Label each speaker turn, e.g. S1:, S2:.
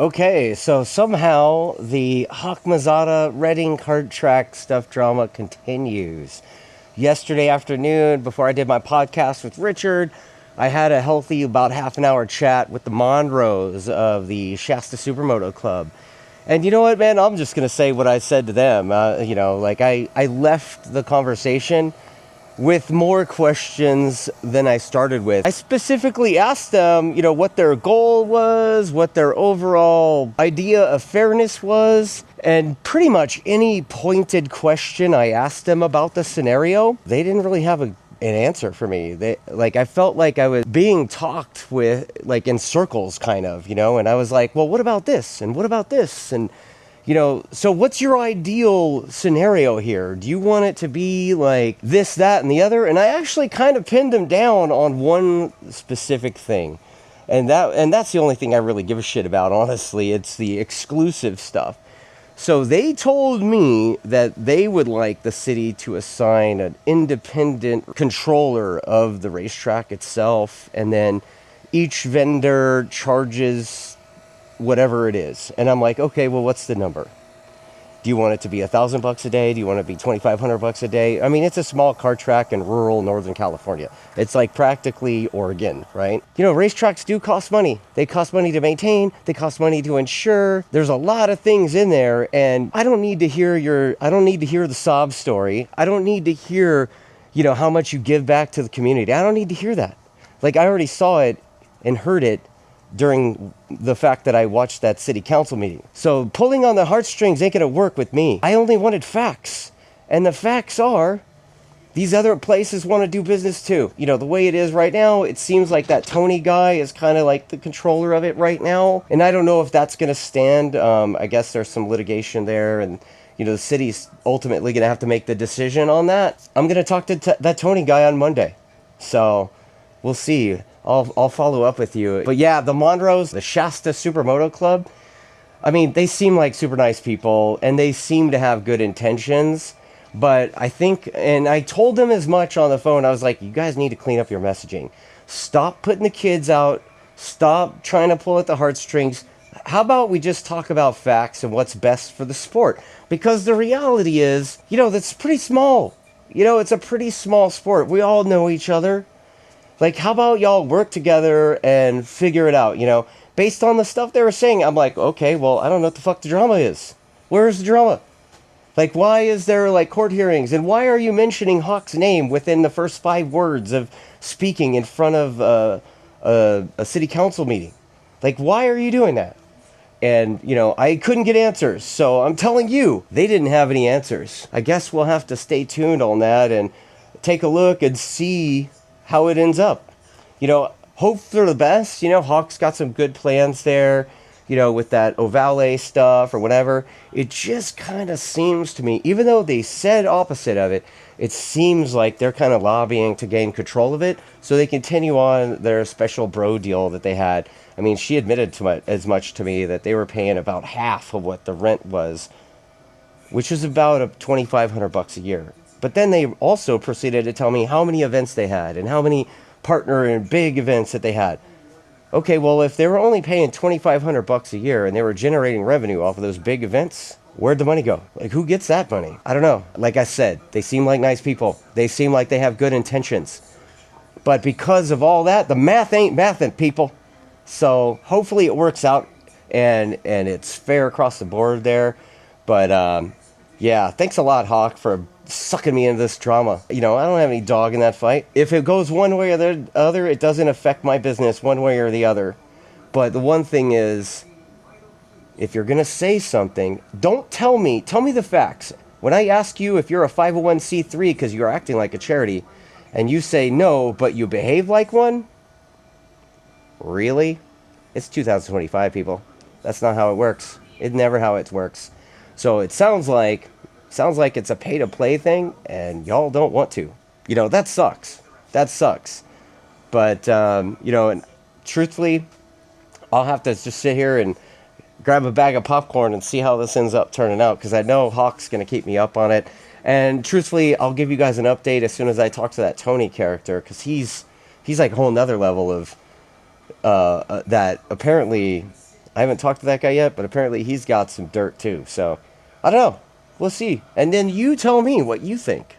S1: Okay, so somehow the Hawk Mazada Reading kart track stuff drama continues. Yesterday afternoon, before I did my podcast with Richard, I had a healthy about half an hour chat with the Monroes of the Shasta Supermoto Club. And you know what, man? I'm just going to say what I said to them. I left the conversation with more questions than I started with. I specifically asked them, what their goal was, what their overall idea of fairness was, and pretty much any pointed question I asked them about the scenario, they didn't really have an answer for me. I felt like I was being talked with, in circles, kind of, and I was like, well, what about this? And what about this? And so what's your ideal scenario here? Do you want it to be like this, that, and the other? And I actually kind of pinned them down on one specific thing. And that's the only thing I really give a shit about, honestly. It's the exclusive stuff. So they told me that they would like the city to assign an independent controller of the racetrack itself. And then each vendor charges whatever it is. And I'm like, okay, well, what's the number? Do you want it to be $1,000 a day? Do you want it to be $2,500 a day? I mean, it's a small kart track in rural Northern California. It's like practically Oregon, right? Racetracks do cost money. They cost money to maintain. They cost money to insure. There's a lot of things in there, and I don't need to hear the sob story. I don't need to hear, how much you give back to the community. I don't need to hear that. I already saw it and heard it during the fact that I watched that city council meeting. So pulling on the heartstrings ain't gonna work with me. I only wanted facts. And the facts are, these other places want to do business too. The way it is right now, it seems like that Tony guy is kind of like the controller of it right now. And I don't know if that's gonna stand. I guess there's some litigation there, and the city's ultimately gonna have to make the decision on that. I'm gonna talk to that Tony guy on Monday. So we'll see. I'll follow up with you. But yeah, the Monroes, the Shasta Supermoto Club, I mean, they seem like super nice people, and they seem to have good intentions. But I think, and I told them as much on the phone, I was like, you guys need to clean up your messaging. Stop putting the kids out. Stop trying to pull at the heartstrings. How about we just talk about facts and what's best for the sport? Because the reality is, that's pretty small. It's a pretty small sport. We all know each other. How about y'all work together and figure it out, Based on the stuff they were saying, I'm like, okay, well, I don't know what the fuck the drama is. Where's the drama? Why is there, court hearings? And why are you mentioning Hawk's name within the first 5 words of speaking in front of a city council meeting? Why are you doing that? And, I couldn't get answers. So I'm telling you, they didn't have any answers. I guess we'll have to stay tuned on that and take a look and see how it ends up. Hope for the best. Hawk's got some good plans there, with that Ovale stuff or whatever. It just kind of seems to me, even though they said opposite of it, it seems like they're kind of lobbying to gain control of it so they continue on their special bro deal that they had. I mean, she admitted as much to me that they were paying about half of what the rent was, which is about $2,500 a year. But then they also proceeded to tell me how many events they had and how many partner and big events that they had. Okay, well, if they were only paying $2,500 a year and they were generating revenue off of those big events, where'd the money go? Who gets that money? I don't know. Like I said, they seem like nice people. They seem like they have good intentions. But because of all that, the math ain't mathin', people. So hopefully it works out and it's fair across the board there. But yeah, thanks a lot, Hawk, for sucking me into this drama. I don't have any dog in that fight. If it goes one way or the other, it doesn't affect my business one way or the other. But the one thing is, if you're going to say something, don't tell me the facts. When I ask you if you're a 501c3 because you're acting like a charity, and you say no, but you behave like one, really? It's 2025, people. That's not how it works. It's never how it works. So it sounds like it's a pay-to-play thing, and y'all don't want to. That sucks. That sucks. But, and truthfully, I'll have to just sit here and grab a bag of popcorn and see how this ends up turning out, because I know Hawk's going to keep me up on it. And truthfully, I'll give you guys an update as soon as I talk to that Tony character, because he's like a whole nother level of that apparently I haven't talked to that guy yet, but apparently he's got some dirt too. So I don't know. We'll see. And then you tell me what you think.